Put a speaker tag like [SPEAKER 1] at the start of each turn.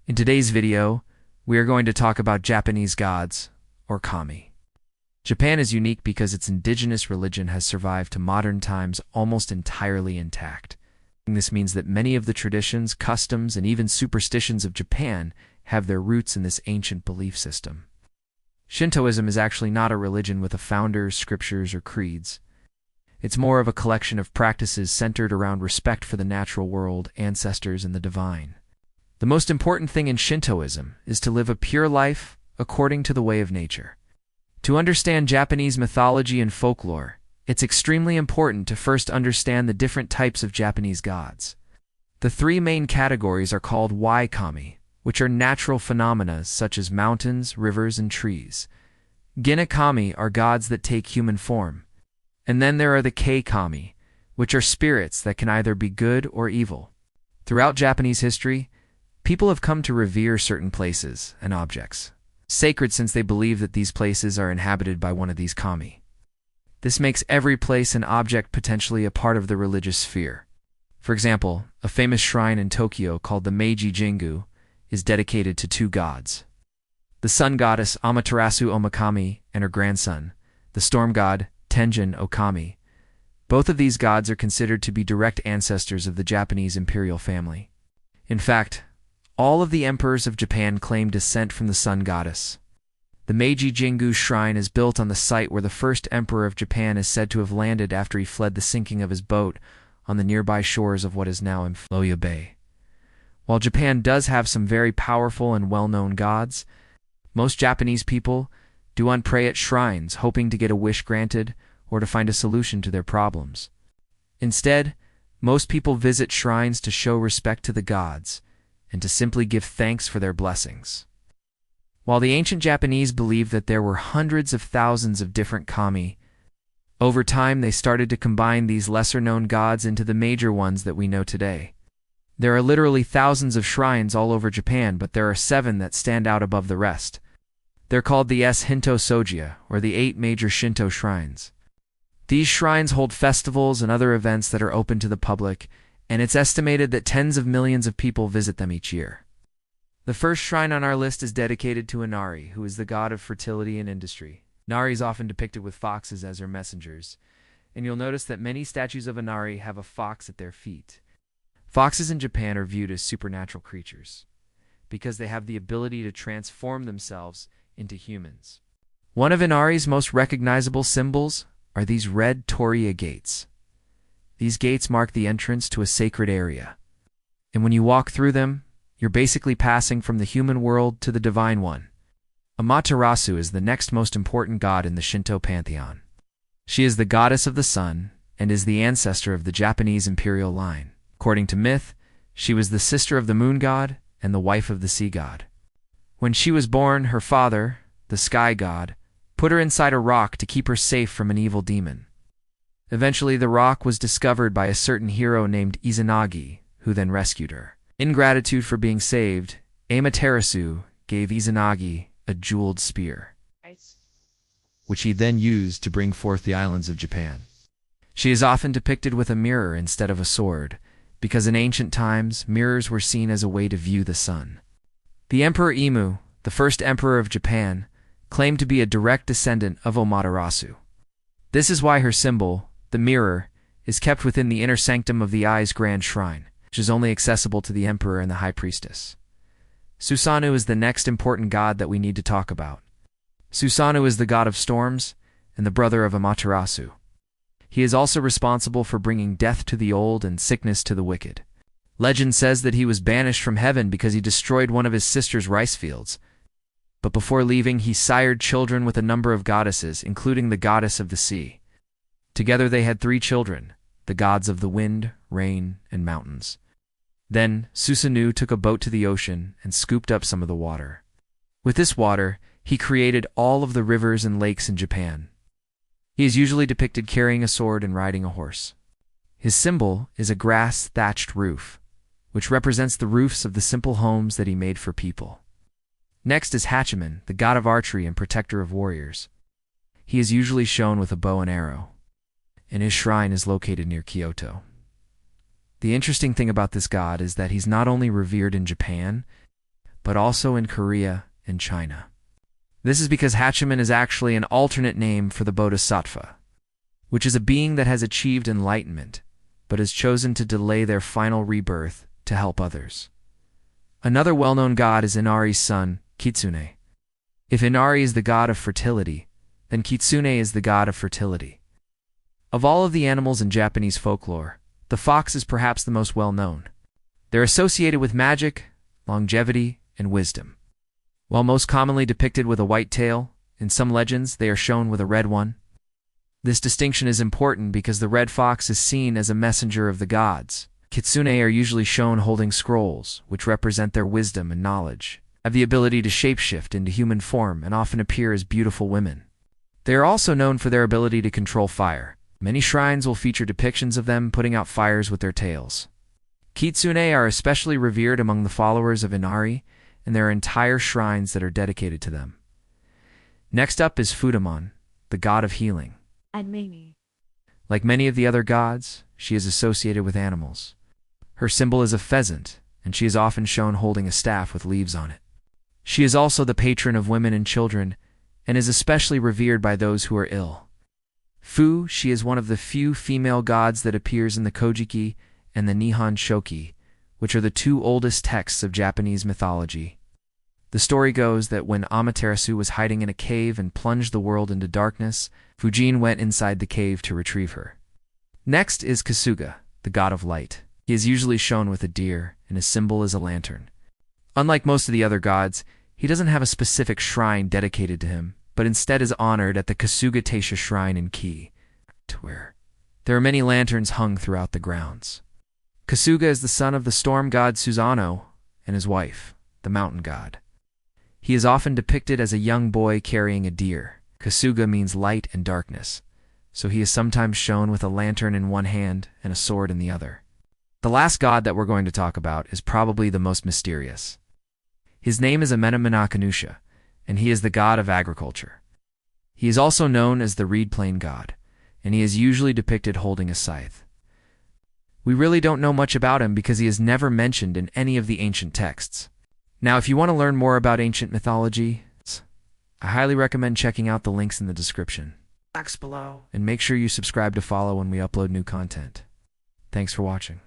[SPEAKER 1] In today's video, we are going to talk about Japanese gods, or kami. Japan is unique because its indigenous religion has survived to modern times almost entirely intact. This means that many of the traditions, customs, and even superstitions of Japan have their roots in this ancient belief system. Shintoism is actually not a religion with a founder, scriptures, or creeds. It's more of a collection of practices centered around respect for the natural world, ancestors, and the divine. The most important thing in Shintoism is to live a pure life according to the way of nature. To understand Japanese mythology and folklore, it's extremely important to first understand the different types of Japanese gods. The three main categories are called Wai-kami, which are natural phenomena such as mountains, rivers, and trees. Gina-kami are gods that take human form. And then there are the Kei-kami, which are spirits that can either be good or evil. Throughout Japanese history, people have come to revere certain places and objects sacred since they believe that these places are inhabited by one of these kami. This makes every place and object potentially a part of the religious sphere. For example, a famous shrine in Tokyo called the Meiji Jingu is dedicated to two gods: the sun goddess Amaterasu Omakami and her grandson, the storm god Tenjin Okami. Both of these gods are considered to be direct ancestors of the Japanese imperial family. In fact, all of the emperors of Japan claim descent from the sun goddess. The Meiji Jingu shrine is built on the site where the first emperor of Japan is said to have landed after he fled the sinking of his boat on the nearby shores of what is now Loya Bay. While Japan does have some very powerful and well-known gods, most Japanese people do not pray at shrines hoping to get a wish granted or to find a solution to their problems. Instead, most people visit shrines to show respect to the gods and to simply give thanks for their blessings. While the ancient Japanese believed that there were hundreds of thousands of different kami, over time they started to combine these lesser-known gods into the major ones that we know today. There are literally thousands of shrines all over Japan, but there are 7 that stand out above the rest. They're called the Shinto Sogia, or the 8 major Shinto shrines. These shrines hold festivals and other events that are open to the public, and it's estimated that tens of millions of people visit them each year. The first shrine on our list is dedicated to Inari, who is the god of fertility and industry. Inari is often depicted with foxes as her messengers, and you'll notice that many statues of Inari have a fox at their feet. Foxes in Japan are viewed as supernatural creatures because they have the ability to transform themselves into humans. One of Inari's most recognizable symbols are these red torii gates. These gates mark the entrance to a sacred area, and when you walk through them, you're basically passing from the human world to the divine one. Amaterasu is the next most important god in the Shinto Pantheon. She is the goddess of the sun and is the ancestor of the Japanese imperial line. According to myth, she was the sister of the moon god and the wife of the sea god. When she was born, her father, the sky god, put her inside a rock to keep her safe from an evil demon. Eventually, the rock was discovered by a certain hero named Izanagi, who then rescued her. In gratitude for being saved, Amaterasu gave Izanagi a jeweled spear, which he then used to bring forth the islands of Japan. She is often depicted with a mirror instead of a sword, because in ancient times, mirrors were seen as a way to view the sun. The Emperor Emu, the first emperor of Japan, claimed to be a direct descendant of Amaterasu. This is why her symbol, the mirror, is kept within the inner sanctum of the Ai's Grand Shrine, which is only accessible to the emperor and the high priestess. Susanoo is the next important god that we need to talk about. Susanoo is the god of storms and the brother of Amaterasu. He is also responsible for bringing death to the old and sickness to the wicked. Legend says that he was banished from heaven because he destroyed one of his sister's rice fields. But before leaving, he sired children with a number of goddesses, including the goddess of the sea. Together they had 3 children, the gods of the wind, rain, and mountains. Then Susanoo took a boat to the ocean and scooped up some of the water. With this water, he created all of the rivers and lakes in Japan. He is usually depicted carrying a sword and riding a horse. His symbol is a grass-thatched roof, which represents the roofs of the simple homes that he made for people. Next is Hachiman, the god of archery and protector of warriors. He is usually shown with a bow and arrow, and his shrine is located near Kyoto. The interesting thing about this god is that he's not only revered in Japan, but also in Korea and China. This is because Hachiman is actually an alternate name for the Bodhisattva, which is a being that has achieved enlightenment, but has chosen to delay their final rebirth to help others. Another well-known god is Inari's son, Kitsune. If Inari is the god of fertility, then Kitsune is the god of fertility. Of all of the animals in Japanese folklore, the fox is perhaps the most well-known. They're associated with magic, longevity, and wisdom. While most commonly depicted with a white tail, in some legends they are shown with a red one. This distinction is important because the red fox is seen as a messenger of the gods. Kitsune are usually shown holding scrolls, which represent their wisdom and knowledge, have the ability to shapeshift into human form, and often appear as beautiful women. They are also known for their ability to control fire. Many shrines will feature depictions of them putting out fires with their tails. Kitsune are especially revered among the followers of Inari, and there are entire shrines that are dedicated to them. Next up is Fudamon, the god of healing. Like many of the other gods, she is associated with animals. Her symbol is a pheasant, and she is often shown holding a staff with leaves on it. She is also the patron of women and children, and is especially revered by those who are ill. She is one of the few female gods that appears in the Kojiki and the Nihon Shoki, which are the two oldest texts of Japanese mythology. The story goes that when Amaterasu was hiding in a cave and plunged the world into darkness, Fujin went inside the cave to retrieve her. Next is Kasuga, the god of light. He is usually shown with a deer, and his symbol is a lantern. Unlike most of the other gods, he doesn't have a specific shrine dedicated to him, but instead is honored at the Kasuga Taisha Shrine in Ki, where there are many lanterns hung throughout the grounds. Kasuga is the son of the storm god Susanoo and his wife, the mountain god. He is often depicted as a young boy carrying a deer. Kasuga means light and darkness, so he is sometimes shown with a lantern in one hand and a sword in the other. The last god that we're going to talk about is probably the most mysterious. His name is Amenemanakanusha, and he is the god of agriculture. He is also known as the reed plane god, and he is usually depicted holding a scythe. We really don't know much about him because he is never mentioned in any of the ancient texts. Now, if you want to learn more about ancient mythology, I highly recommend checking out the links in the description. Below. And make sure you subscribe to follow when we upload new content. Thanks for watching.